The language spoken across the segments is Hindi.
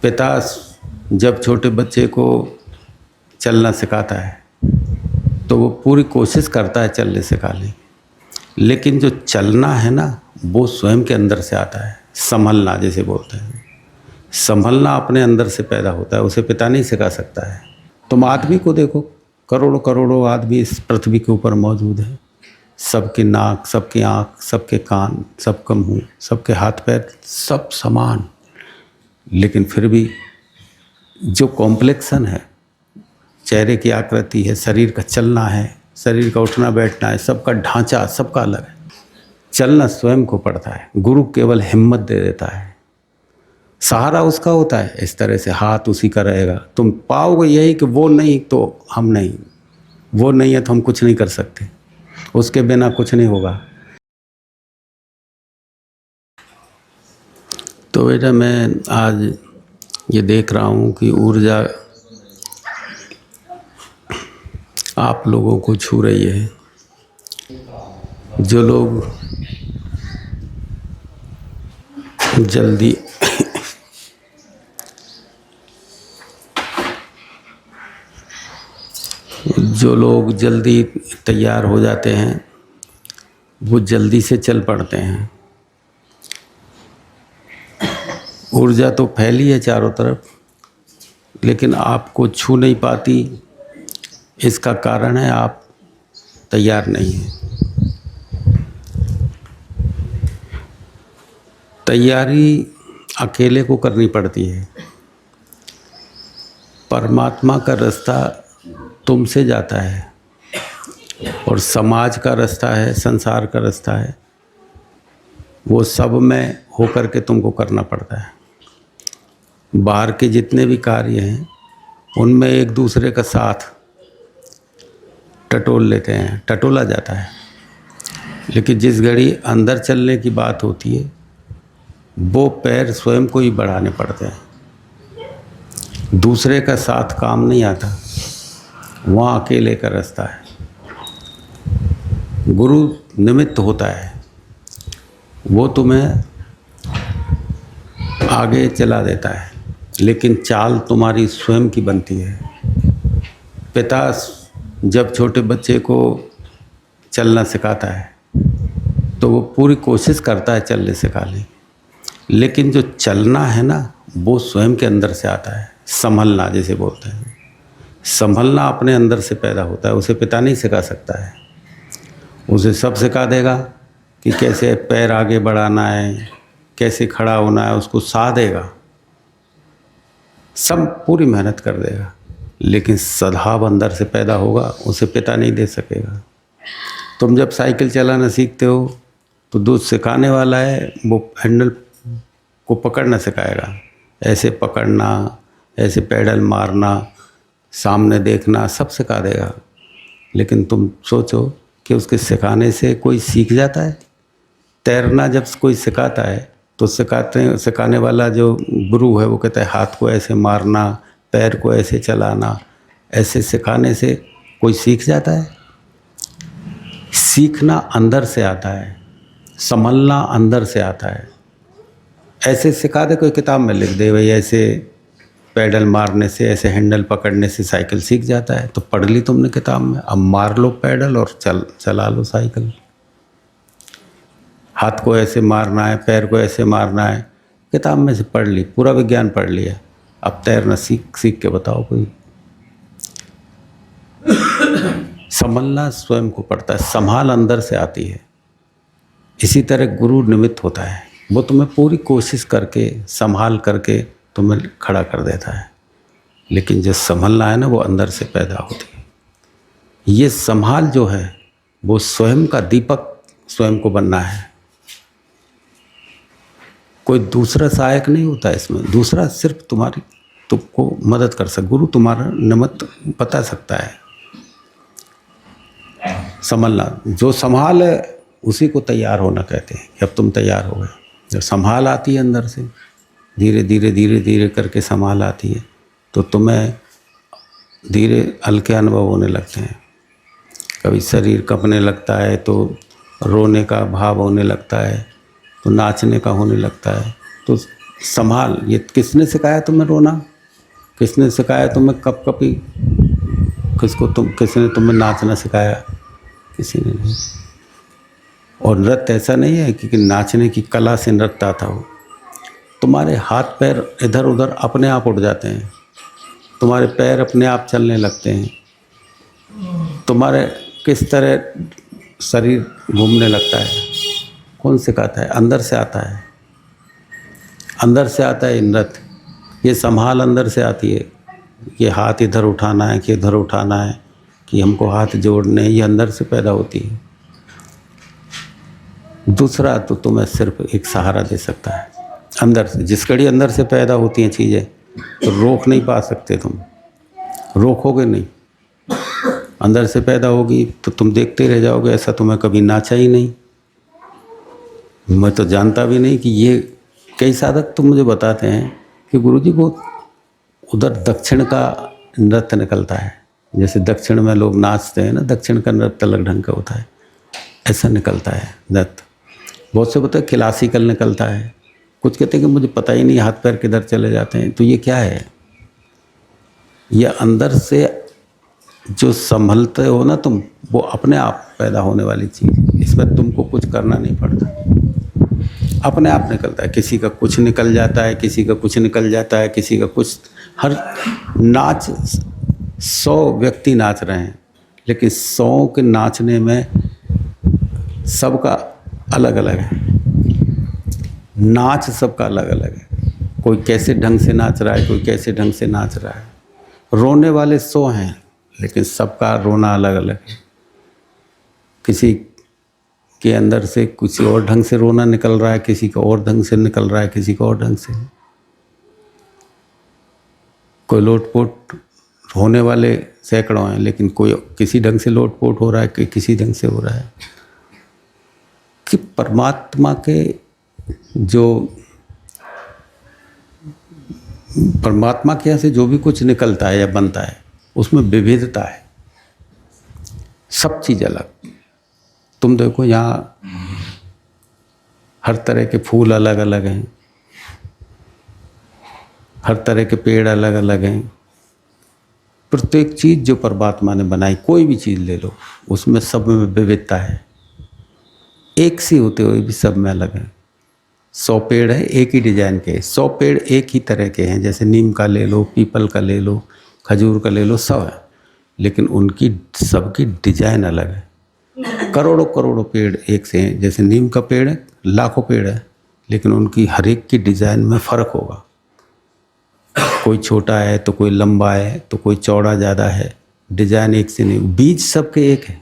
पिता जब छोटे बच्चे को चलना सिखाता है तो वो पूरी कोशिश करता है चलने सिखाने, लेकिन जो चलना है ना वो स्वयं के अंदर से आता है। संभलना जिसे बोलते हैं, संभलना अपने अंदर से पैदा होता है, उसे पिता नहीं सिखा सकता है। तुम आदमी को देखो, करोड़ों करोड़ों आदमी इस पृथ्वी के ऊपर मौजूद है। सबकी नाक, सबकी आँख, सबके कान, सबका मुँह, सबके हाथ पैर सब समान, लेकिन फिर भी जो कॉम्प्लेक्सन है, चेहरे की आकृति है, शरीर का चलना है, शरीर का उठना बैठना है, सबका ढांचा सबका अलग है। चलना स्वयं को पड़ता है, गुरु केवल हिम्मत दे देता है, सहारा उसका होता है। इस तरह से हाथ उसी का रहेगा। तुम पाओगे यही कि वो नहीं तो हम नहीं, वो नहीं है तो हम कुछ नहीं कर सकते, उसके बिना कुछ नहीं होगा। तो बेटा मैं आज ये देख रहा हूँ कि ऊर्जा आप लोगों को छू रही है। जो लोग जल्दी तैयार हो जाते हैं वो जल्दी से चल पड़ते हैं। ऊर्जा तो फैली है चारों तरफ, लेकिन आपको छू नहीं पाती। इसका कारण है आप तैयार नहीं हैं। तैयारी अकेले को करनी पड़ती है। परमात्मा का रास्ता तुमसे जाता है और समाज का रास्ता है, संसार का रास्ता है, वो सब में होकर के तुमको करना पड़ता है। बाहर के जितने भी कार्य हैं उनमें एक दूसरे का साथ टटोल लेते हैं, टटोला जाता है, लेकिन जिस घड़ी अंदर चलने की बात होती है वो पैर स्वयं को ही बढ़ाने पड़ते हैं। दूसरे का साथ काम नहीं आता, वहाँ अकेले का रास्ता है। गुरु निमित्त होता है, वो तुम्हें आगे चला देता है, लेकिन चाल तुम्हारी स्वयं की बनती है। पिता जब छोटे बच्चे को चलना सिखाता है तो वो पूरी कोशिश करता है चलने सिखाने, लेकिन जो चलना है ना वो स्वयं के अंदर से आता है। संभलना जिसे बोलते हैं, संभलना अपने अंदर से पैदा होता है, उसे पिता नहीं सिखा सकता है। उसे सब सिखा देगा कि कैसे पैर आगे बढ़ाना है, कैसे खड़ा होना है, उसको साथ देगा, सब पूरी मेहनत कर देगा, लेकिन सद्भाव अंदर से पैदा होगा, उसे पिता नहीं दे सकेगा। तुम जब साइकिल चलाना सीखते हो तो जो सिखाने वाला है वो हैंडल को पकड़ना सिखाएगा, ऐसे पकड़ना, ऐसे पैडल मारना, सामने देखना, सब सिखा देगा। लेकिन तुम सोचो कि उसके सिखाने से कोई सीख जाता है? तैरना जब कोई सिखाता है तो सिखाने वाला जो गुरु है वो कहता है हाथ को ऐसे मारना, पैर को ऐसे चलाना, ऐसे सिखाने से कोई सीख जाता है? सीखना अंदर से आता है, संभलना अंदर से आता है। ऐसे सिखा दे, कोई किताब में लिख दे भाई ऐसे पैडल मारने से, ऐसे हैंडल पकड़ने से साइकिल सीख जाता है, तो पढ़ ली तुमने किताब में, अब मार लो पैडल और चला लो साइकिल। हाथ को ऐसे मारना है, पैर को ऐसे मारना है, किताब में से पढ़ ली, पूरा विज्ञान पढ़ लिया, अब तैरना सीख के बताओ कोई। संभलना स्वयं को पड़ता है, संभाल अंदर से आती है। इसी तरह गुरु निमित्त होता है, वो तुम्हें पूरी कोशिश करके संभाल करके तुम्हें खड़ा कर देता है, लेकिन जो संभलना है ना वो अंदर से पैदा होती है। ये संभाल जो है वो स्वयं का दीपक स्वयं को बनना है, कोई दूसरा सहायक नहीं होता इसमें। दूसरा सिर्फ तुमको मदद कर सकता, गुरु तुम्हारा निमित्त बता सकता है। संभलना, जो संभाल है उसी को तैयार होना कहते हैं कि अब तुम तैयार हो गए। जब संभाल आती है अंदर से, धीरे धीरे करके संभाल आती है, तो तुम्हें धीरे हल्के अनुभव होने लगते हैं। कभी शरीर कंपने लगता है, तो रोने का भाव होने लगता है, तो नाचने का होने लगता है, तो संभाल। ये किसने सिखाया तुम्हें रोना? किसने सिखाया तुम्हें कपकपी? किसने तुम्हें नाचना सिखाया? किसी ने नहीं। और नृत्य ऐसा नहीं है कि नाचने की कला से नृत्य आता हो। तुम्हारे हाथ पैर इधर उधर अपने आप उठ जाते हैं, तुम्हारे पैर अपने आप चलने लगते हैं, तुम्हारे किस तरह शरीर घूमने लगता है। कौन सिखाता है? अंदर से आता है। अंदर से आता है नृत्य। ये संभाल अंदर से आती है। ये हाथ इधर उठाना है कि इधर उठाना है, कि हमको हाथ जोड़ने, ये अंदर से पैदा होती है। दूसरा तो तुम्हें सिर्फ एक सहारा दे सकता है अंदर से। जिस घड़ी अंदर से पैदा होती हैं चीज़ें तो रोक नहीं पा सकते तुम, रोकोगे नहीं। अंदर से पैदा होगी तो तुम देखते रह जाओगे। ऐसा तुम्हें कभी नाचा ही नहीं। मैं तो जानता भी नहीं कि ये कई साधक तो मुझे बताते हैं कि गुरुजी वो उधर दक्षिण का नृत्य निकलता है। जैसे दक्षिण में लोग नाचते हैं ना, दक्षिण का नृत्य अलग ढंग का होता है, ऐसा निकलता है नृत्य। बहुत से पता है क्लासिकल निकलता है। कुछ कहते हैं कि मुझे पता ही नहीं हाथ पैर किधर चले जाते हैं। तो ये क्या है? ये अंदर से जो संभलते हो ना तुम, वो अपने आप पैदा होने वाली चीज़। इसमें तुमको कुछ करना नहीं पड़ता, अपने आप निकलता है। किसी का कुछ निकल जाता है, किसी का कुछ निकल जाता है, किसी का कुछ। हर नाच 100 व्यक्ति नाच रहे हैं, लेकिन 100 के नाचने में सबका अलग अलग है। नाच सबका अलग अलग है। कोई कैसे ढंग से नाच रहा है, कोई कैसे ढंग से नाच रहा है। रोने वाले 100 हैं, लेकिन सबका रोना अलग अलग है। किसी के अंदर से कुछ और ढंग से रोना निकल रहा है, किसी का और ढंग से निकल रहा है, किसी का और ढंग से। कोई लोटपोट होने वाले सैकड़ों हैं, लेकिन कोई किसी ढंग से लोटपोट हो रहा है, कि किसी ढंग से हो रहा है। कि परमात्मा के जो परमात्मा के यहाँ से जो भी कुछ निकलता है या बनता है, उसमें विविधता है। सब चीज़ अलग। तुम देखो यहाँ हर तरह के फूल अलग अलग हैं, हर तरह के पेड़ अलग अलग हैं। प्रत्येक चीज़ जो परमात्मा ने बनाई, कोई भी चीज़ ले लो, उसमें सब में विविधता है। एक सी होते हुए भी सब में अलग है। 100 पेड़ है एक ही डिजाइन के, 100 पेड़ एक ही तरह के हैं। जैसे नीम का ले लो, पीपल का ले लो, खजूर का ले लो, सब है, लेकिन उनकी सबकी डिजाइन अलग है। करोड़ों करोड़ों पेड़ एक से हैं। जैसे नीम का पेड़ है, लाखों पेड़ है, लेकिन उनकी हर एक की डिजाइन में फ़र्क होगा। कोई छोटा है तो कोई लंबा है तो कोई चौड़ा ज़्यादा है। डिजाइन एक से नहीं। बीज सबके एक है,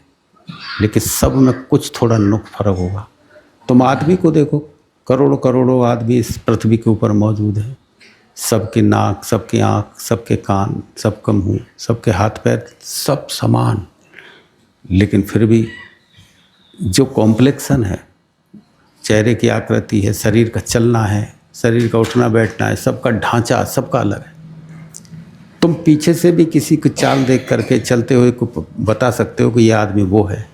लेकिन सब में कुछ थोड़ा नुक फर्क होगा। तुम आदमी को देखो, करोड़ों करोड़ों आदमी इस पृथ्वी के ऊपर मौजूद है। सबके नाक, सबके आँख, सबके कान, सबका मुँह, सबके हाथ पैर, सब समान, लेकिन फिर भी जो कॉम्प्लेक्सन है, चेहरे की आकृति है, शरीर का चलना है, शरीर का उठना बैठना है, सबका ढांचा सबका अलग है। तुम पीछे से भी किसी को चाल देख करके चलते हुए को बता सकते हो कि ये आदमी वो है।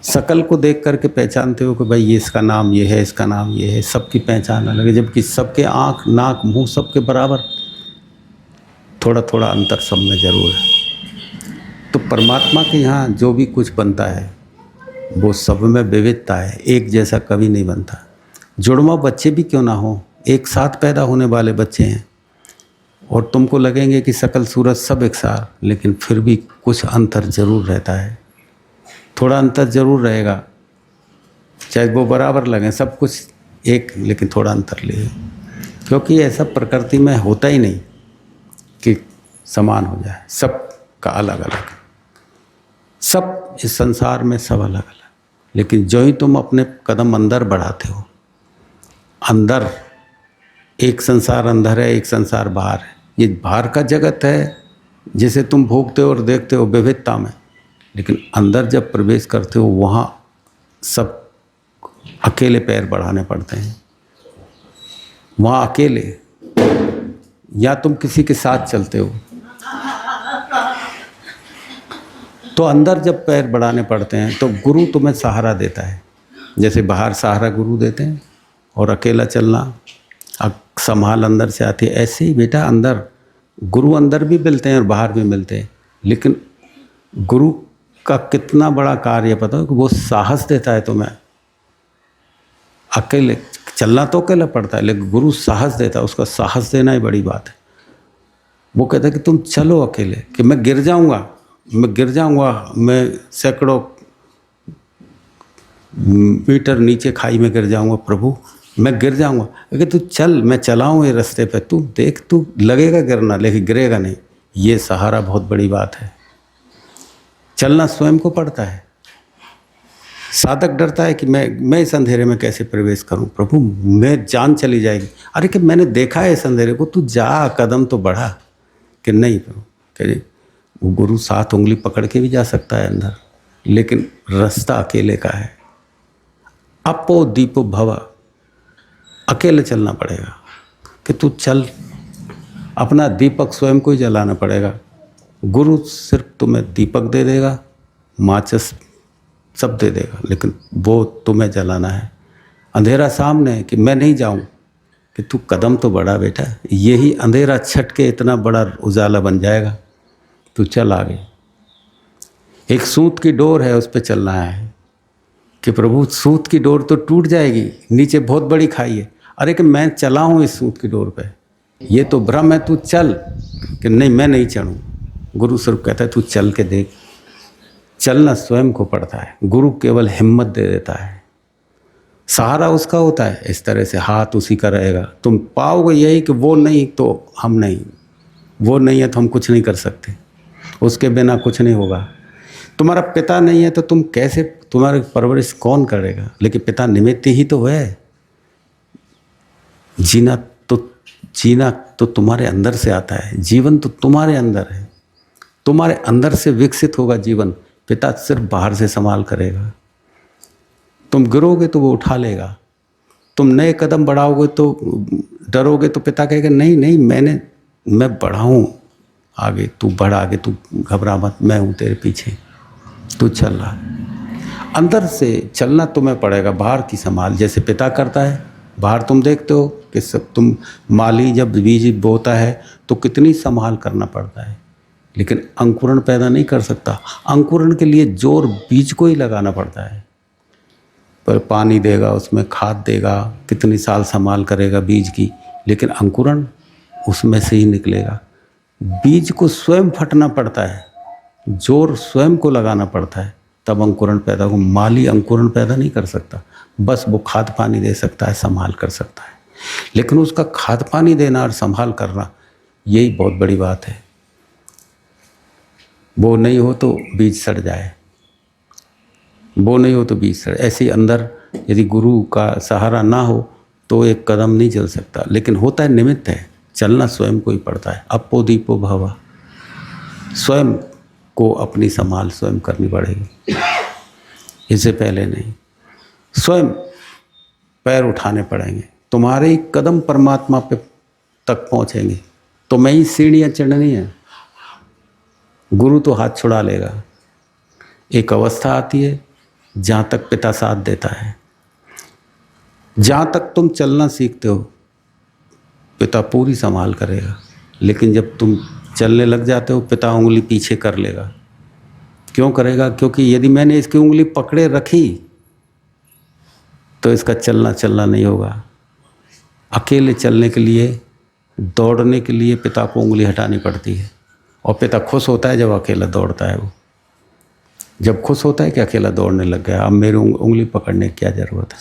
शकल को देख करके पहचानते हो कि भाई ये इसका नाम ये है, इसका नाम ये है। सबकी पहचान अलग है, जबकि सबके आँख, नाक, मुंह सबके बराबर, थोड़ा थोड़ा अंतर सब में जरूर है। तो परमात्मा के यहाँ जो भी कुछ बनता है वो सब में विविधता है, एक जैसा कभी नहीं बनता। जुड़वा बच्चे भी क्यों ना हो, एक साथ पैदा होने वाले बच्चे हैं, और तुमको लगेंगे कि शकल सूरत सब एक साथ, लेकिन फिर भी कुछ अंतर जरूर रहता है। थोड़ा अंतर जरूर रहेगा, चाहे वो बराबर लगे, सब कुछ एक, लेकिन थोड़ा अंतर ले। क्योंकि ऐसा प्रकृति में होता ही नहीं कि समान हो जाए, सब का अलग अलग। सब इस संसार में सब अलग अलग, लेकिन जो ही तुम अपने कदम अंदर बढ़ाते हो, अंदर एक संसार अंदर है, एक संसार बाहर है। ये बाहर का जगत है जिसे तुम भोगते हो और देखते हो विविधता में, लेकिन अंदर जब प्रवेश करते हो वहाँ सब अकेले पैर बढ़ाने पड़ते हैं। वहाँ अकेले, या तुम किसी के साथ चलते हो तो अंदर जब पैर बढ़ाने पड़ते हैं तो गुरु तुम्हें सहारा देता है। जैसे बाहर सहारा गुरु देते हैं, और अकेला चलना संभाल अंदर से आती है। ऐसे ही बेटा अंदर गुरु अंदर भी मिलते हैं और बाहर भी मिलते हैं, लेकिन गुरु का कितना बड़ा कार्य पता है कि वो साहस देता है तुम्हें। अकेले चलना तो अकेला पड़ता है, लेकिन गुरु साहस देता है, उसका साहस देना ही बड़ी बात है। वो कहता है कि तुम चलो अकेले, कि मैं गिर जाऊंगा, मैं सैकड़ों मीटर नीचे खाई में गिर जाऊंगा, प्रभु मैं गिर जाऊंगा, अगर तू चल, मैं चलाऊं ये रास्ते पे, तू देख, तू लगेगा गिरना लेकिन गिरेगा नहीं। ये सहारा बहुत बड़ी बात है। चलना स्वयं को पड़ता है। साधक डरता है कि मैं इस अंधेरे में कैसे प्रवेश करूं, प्रभु मैं जान चली जाएगी। अरे कि मैंने देखा है इस अंधेरे को, तू जा, कदम तो बढ़ा। कि नहीं प्रभु, कहे वो गुरु 7 उंगली पकड़ के भी जा सकता है अंदर, लेकिन रास्ता अकेले का है। अपो दीपो भव, अकेले चलना पड़ेगा। कि तू चल, अपना दीपक स्वयं को ही जलाना पड़ेगा। गुरु सिर्फ तुम्हें दीपक दे देगा, माचिस सब दे देगा, लेकिन वो तुम्हें जलाना है। अंधेरा सामने है कि मैं नहीं जाऊं, कि तू कदम तो बढ़ा बेटा, यही अंधेरा छट के इतना बड़ा उजाला बन जाएगा, तू चल आगे। एक सूत की डोर है, उस पर चलना है। कि प्रभु सूत की डोर तो टूट जाएगी, नीचे बहुत बड़ी खाई है। अरे कि मैं चला हूँ इस सूत की डोर पे, ये तो भ्रम है, तू चल। कि नहीं मैं नहीं चढ़ूँ। गुरु सिर्फ कहता है तू चल के देख। चलना स्वयं को पड़ता है, गुरु केवल हिम्मत दे देता है, सहारा उसका होता है। इस तरह से हाथ उसी का रहेगा। तुम पाओगे यही कि वो नहीं तो हम नहीं, वो नहीं है तो हम कुछ नहीं कर सकते, उसके बिना कुछ नहीं होगा। तुम्हारा पिता नहीं है तो तुम कैसे, तुम्हारी परवरिश कौन करेगा? लेकिन पिता निमित्त ही तो है। जीना तो तुम्हारे अंदर से आता है, जीवन तो तुम्हारे अंदर है, तुम्हारे अंदर से विकसित होगा जीवन। पिता सिर्फ बाहर से संभाल करेगा। तुम गिरोगे तो वो उठा लेगा, तुम नए कदम बढ़ाओगे तो डरोगे तो पिता कहेगा नहीं नहीं मैं बढ़ाऊँ आगे, तू बढ़ आगे, तू घबरा मत, मैं हूँ तेरे पीछे, तू चल रहा। अंदर से चलना तुम्हें पड़ेगा, बाहर की संभाल जैसे पिता करता है। बाहर तुम देखते हो कि सब, तुम माली जब बीज बोता है तो कितनी संभाल करना पड़ता है, लेकिन अंकुरण पैदा नहीं कर सकता। अंकुरण के लिए जोर बीज को ही लगाना पड़ता है। पर पानी देगा, उसमें खाद देगा, कितनी साल संभाल करेगा बीज की, लेकिन अंकुरण उसमें से ही निकलेगा। बीज को स्वयं फटना पड़ता है, जोर स्वयं को लगाना पड़ता है, तब अंकुरण पैदा हो। माली अंकुरण पैदा नहीं कर सकता, बस वो खाद पानी दे सकता है, संभाल कर सकता है। लेकिन उसका खाद पानी देना और संभाल करना, यही बहुत बड़ी बात है। वो नहीं हो तो बीज सड़ जाए, वो नहीं हो तो बीज सड़े। ऐसे ही अंदर यदि गुरु का सहारा ना हो तो एक कदम नहीं चल सकता, लेकिन होता है निमित्त है, चलना स्वयं को ही पड़ता है। अपो दीपो भवा, स्वयं को अपनी संभाल स्वयं करनी पड़ेगी, इससे पहले नहीं। स्वयं पैर उठाने पड़ेंगे, तुम्हारे ही कदम परमात्मा पे तक पहुँचेंगे। तो मैं ही सीढ़ियाँ चढ़नी है, गुरु तो हाथ छुड़ा लेगा। एक अवस्था आती है जहाँ तक पिता साथ देता है, जहाँ तक तुम चलना सीखते हो पिता पूरी संभाल करेगा। लेकिन जब तुम चलने लग जाते हो, पिता उंगली पीछे कर लेगा। क्यों करेगा? क्योंकि यदि मैंने इसकी उंगली पकड़े रखी तो इसका चलना नहीं होगा। अकेले चलने के लिए, दौड़ने के लिए पिता को उंगली हटानी पड़ती है, और पिता खुश होता है जब अकेला दौड़ता है। वो जब खुश होता है कि अकेला दौड़ने लग गया, अब मेरी उंगली पकड़ने की क्या ज़रूरत है।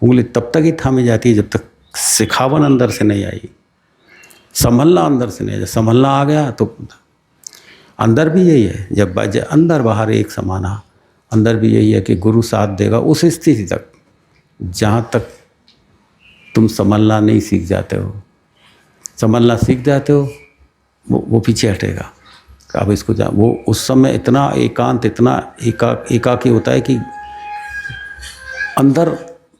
उंगली तब तक ही थामी जाती है जब तक सिखावन अंदर से नहीं आई, संभलना अंदर से नहीं। जब संभलना आ गया तो अंदर भी यही है, जब अंदर बाहर एक समाना, अंदर भी यही है कि गुरु साथ देगा उस स्थिति तक जहाँ तक तुम संभलना नहीं सीख जाते हो। संभलना सीख जाते हो, वो पीछे हटेगा। अब इसको वो उस समय इतना एकांत, इतना एकाकी होता है कि अंदर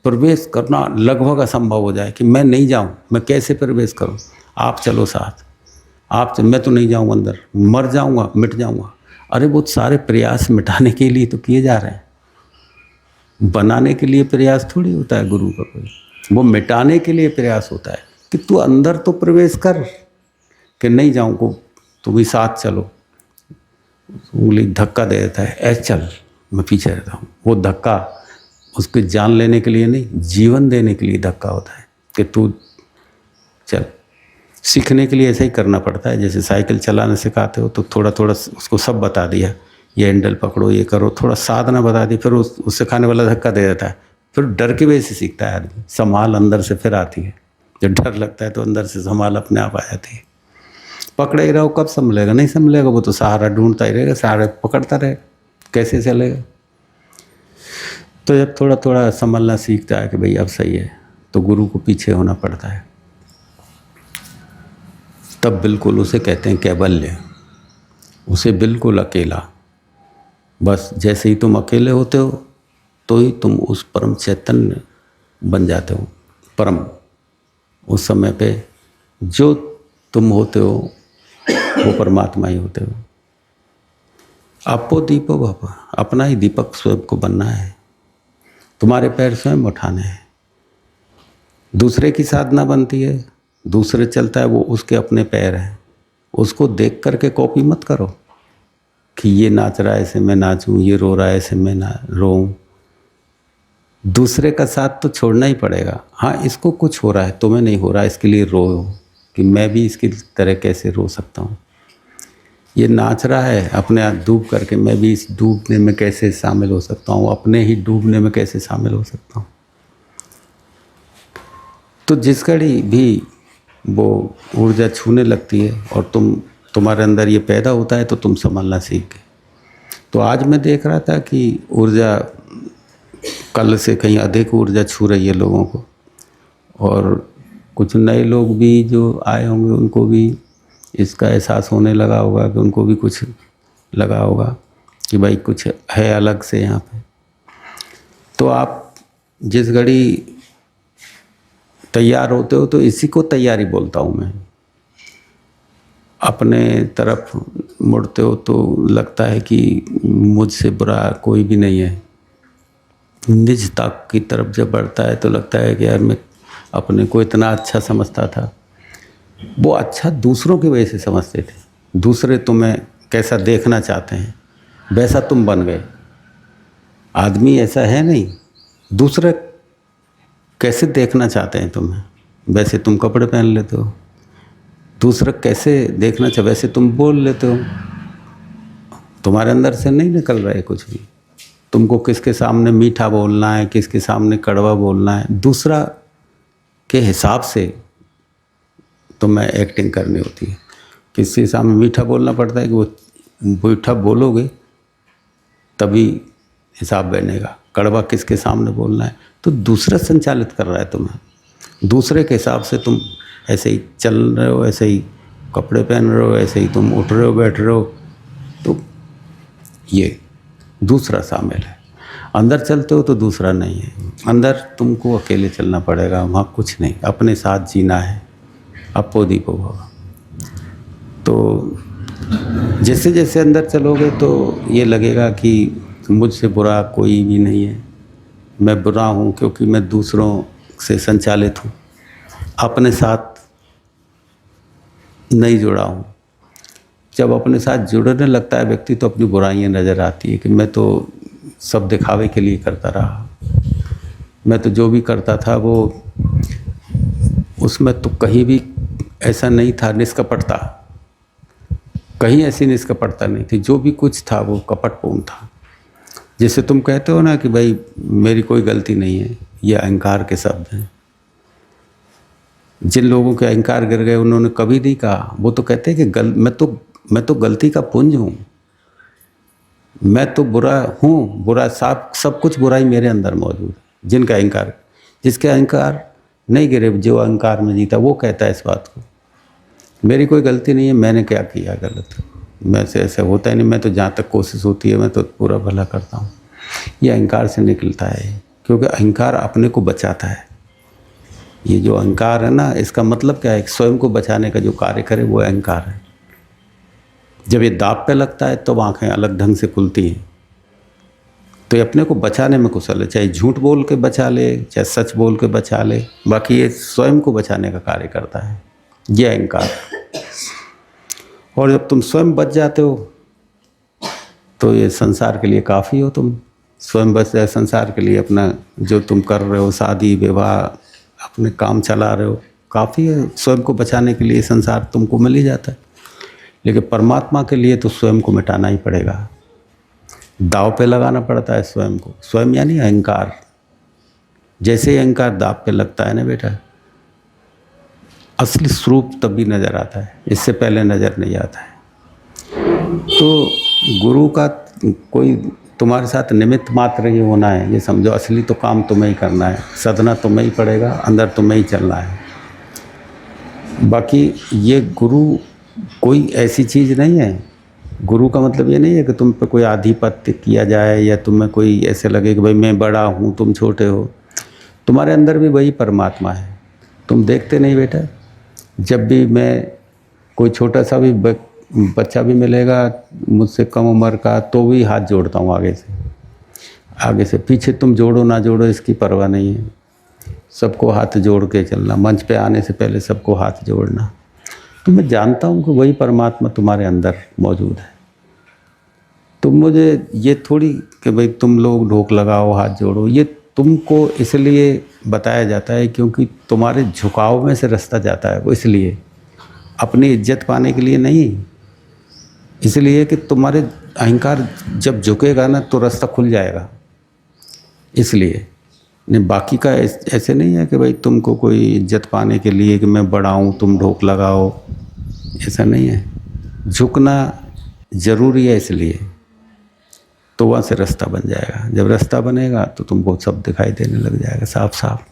प्रवेश करना लगभग असंभव हो जाए कि मैं नहीं जाऊं, मैं कैसे प्रवेश करूं, आप चलो साथ, मैं तो नहीं जाऊं अंदर, मर जाऊंगा, मिट जाऊंगा। अरे वो सारे प्रयास मिटाने के लिए तो किए जा रहे हैं, बनाने के लिए प्रयास थोड़ी होता है गुरु का कोई, वो मिटाने के लिए प्रयास होता है। कि तू अंदर तो प्रवेश कर, कि नहीं जाऊँ को तुम भी साथ चलो। उंगली धक्का दे देता है, ऐसे चल, मैं पीछे रहता हूँ। वो धक्का उसकी जान लेने के लिए नहीं, जीवन देने के लिए धक्का होता है कि तू चल। सीखने के लिए ऐसा ही करना पड़ता है। जैसे साइकिल चलाना सिखाते हो तो थोड़ा थोड़ा उसको सब बता दिया, ये हैंडल पकड़ो, ये करो, थोड़ा साधना बता दी, फिर उस सिखाने वाला धक्का दे देता है। फिर डर की वजह से सीखता है आदमी। संभाल अंदर से फिर आती है। जब डर लगता है तो अंदर से संभाल अपने आप आ जाती है। पकड़े ही रहो, कब संभलेगा? नहीं संभलेगा, वो तो सहारा ढूंढता ही रहेगा, सहारा पकड़ता रहेगा, कैसे चलेगा? तो जब थोड़ा थोड़ा संभलना सीखता है कि भाई अब सही है, तो गुरु को पीछे होना पड़ता है। तब बिल्कुल उसे कहते हैं कैवल्य, उसे बिल्कुल अकेला। बस जैसे ही तुम अकेले होते हो तो ही तुम उस परम चैतन्य बन जाते हो। परम उस समय पे जो तुम होते हो वो परमात्मा ही होते हो। आपो दीपो भव, अपना ही दीपक स्वयं को बनना है। तुम्हारे पैर स्वयं उठाने हैं। दूसरे की साधना बनती है, दूसरे चलता है, वो उसके अपने पैर हैं। उसको देख करके कॉपी मत करो कि ये नाच रहा है ऐसे मैं नाचूं, ये रो रहा है ऐसे मैं ना रोऊं। दूसरे का साथ तो छोड़ना ही पड़ेगा। हाँ, इसको कुछ हो रहा है, तुम्हें नहीं हो रहा, इसके लिए रो कि मैं भी इसकी तरह कैसे रो सकता हूँ। ये नाच रहा है अपने आप डूब करके, मैं भी इस डूबने में कैसे शामिल हो सकता हूँ, अपने ही डूबने में कैसे शामिल हो सकता हूँ। तो जिस घड़ी भी वो ऊर्जा छूने लगती है और तुम्हारे अंदर ये पैदा होता है तो तुम संभलना सीख गए। तो आज मैं देख रहा था कि ऊर्जा कल से कहीं अधिक ऊर्जा छू रही है लोगों को, और कुछ नए लोग भी जो आए होंगे उनको भी इसका एहसास होने लगा होगा, कि उनको भी कुछ लगा होगा कि भाई कुछ है अलग से यहाँ पे। तो आप जिस घड़ी तैयार होते हो तो इसी को तैयारी बोलता हूँ मैं। अपने तरफ मुड़ते हो तो लगता है कि मुझसे बुरा कोई भी नहीं है। निजता की तरफ जब बढ़ता है तो लगता है कि यार मैं अपने को इतना अच्छा समझता था। वो अच्छा दूसरों की वजह से समझते थे। दूसरे तुम्हें कैसा देखना चाहते हैं वैसा तुम बन गए। आदमी ऐसा है नहीं, दूसरे कैसे देखना चाहते हैं तुम्हें वैसे तुम कपड़े पहन लेते हो। दूसरा कैसे देखना चाहे वैसे तुम बोल लेते हो। तुम्हारे अंदर से नहीं निकल रहा है कुछ भी। तुमको किसके सामने मीठा बोलना है, किसके सामने कड़वा बोलना है, दूसरा के हिसाब से तुम्हें एक्टिंग करनी होती है। किसके सामने मीठा बोलना पड़ता है कि वो मीठा बोलोगे तभी हिसाब बनेगा। कड़वा किसके सामने बोलना है तो दूसरा संचालित कर रहा है तुम्हें। दूसरे के हिसाब से तुम ऐसे ही चल रहे हो, ऐसे ही कपड़े पहन रहे हो, ऐसे ही तुम उठ रहे हो, बैठ रहे हो, तो ये दूसरा शामिल है। अंदर चलते हो तो दूसरा नहीं है। अंदर तुमको अकेले चलना पड़ेगा, वहाँ कुछ नहीं, अपने साथ जीना है। अपो दीपो भव। तो जैसे जैसे अंदर चलोगे तो ये लगेगा कि मुझसे बुरा कोई भी नहीं है। मैं बुरा हूँ क्योंकि मैं दूसरों से संचालित हूँ, अपने साथ नहीं जुड़ा हूँ। जब अपने साथ जुड़ने लगता है व्यक्ति तो अपनी बुराइयाँ नज़र आती है कि मैं तो सब दिखावे के लिए करता रहा। मैं तो जो भी करता था वो उसमें तो कहीं भी ऐसा नहीं था निष्कपटता, कहीं ऐसी निष्कपटता नहीं थी। जो भी कुछ था वो कपटपूर्ण था। जैसे तुम कहते हो ना कि भाई मेरी कोई गलती नहीं है, ये अहंकार के शब्द हैं। जिन लोगों के अहंकार गिर गए उन्होंने कभी नहीं कहा, वो तो कहते हैं कि मैं तो गलती का पुंज हूँ, मैं तो बुरा हूँ, बुरा सब कुछ बुराई मेरे अंदर मौजूद है। जिनका अहंकार, जिसके अहंकार नहीं गिरे, जो अहंकार में जीता वो कहता है इस बात को, मेरी कोई गलती नहीं है, मैंने क्या किया गलत, मैं से ऐसा होता ही नहीं, मैं तो जहाँ तक कोशिश होती है मैं तो पूरा भला करता हूँ। ये अहंकार से निकलता है, क्योंकि अहंकार अपने को बचाता है। ये जो अहंकार है ना, इसका मतलब क्या है? स्वयं को बचाने का जो कार्य करे वो अहंकार है। जब ये दांव पे लगता है तो आँखें अलग ढंग से खुलती हैं। तो ये अपने को बचाने में कुशल है, चाहे झूठ बोल के बचा ले, चाहे सच बोल के बचा ले, बाकी ये स्वयं को बचाने का कार्य करता है, ये अहंकार। और जब तुम स्वयं बच जाते हो तो ये संसार के लिए काफ़ी हो, तुम स्वयं बच जाए संसार के लिए, अपना जो तुम कर रहे हो, शादी विवाह, अपने काम चला रहे हो, काफ़ी है। स्वयं को बचाने के लिए संसार तुमको मिल ही जाता है। लेकिन परमात्मा के लिए तो स्वयं को मिटाना ही पड़ेगा, दाव पे लगाना पड़ता है स्वयं को। स्वयं यानी अहंकार। जैसे ही अहंकार दाव पे लगता है ना बेटा, असली स्वरूप तभी नज़र आता है, इससे पहले नज़र नहीं आता है। तो गुरु का कोई तुम्हारे साथ निमित्त मात्र ही होना है, ये समझो। असली तो काम तुम्हें ही करना है, सदना तुम्हें ही पड़ेगा, अंदर तुम्हें ही चलना है। बाकी ये गुरु कोई ऐसी चीज़ नहीं है। गुरु का मतलब ये नहीं है कि तुम पे कोई आधिपत्य किया जाए या तुम्हें कोई ऐसे लगे कि भाई मैं बड़ा हूँ तुम छोटे हो। तुम्हारे अंदर भी वही परमात्मा है। तुम देखते नहीं बेटा, जब भी मैं कोई छोटा सा भी बच्चा भी मिलेगा मुझसे कम उम्र का, तो भी हाथ जोड़ता हूँ आगे से। पीछे तुम जोड़ो ना जोड़ो इसकी परवाह नहीं है, सबको हाथ जोड़ के चलना। मंच पे आने से पहले सबको हाथ जोड़ना। तो मैं जानता हूँ कि वही परमात्मा तुम्हारे अंदर मौजूद है। तुम मुझे ये थोड़ी कि भाई तुम लोग ढोक लगाओ हाथ जोड़ो, ये तुमको इसलिए बताया जाता है क्योंकि तुम्हारे झुकाव में से रास्ता जाता है वो, इसलिए अपनी इज्जत पाने के लिए नहीं, इसलिए कि तुम्हारे अहंकार जब झुकेगा ना तो रास्ता खुल जाएगा, इसलिए। नहीं, बाकी का ऐसे नहीं है कि भाई तुमको कोई इज्जत पाने के लिए कि मैं बड़ा हूँ तुम ढोक लगाओ, ऐसा नहीं है। झुकना ज़रूरी है, इसलिए तो वहाँ से रास्ता बन जाएगा। जब रास्ता बनेगा तो तुमको सब दिखाई देने लग जाएगा साफ साफ।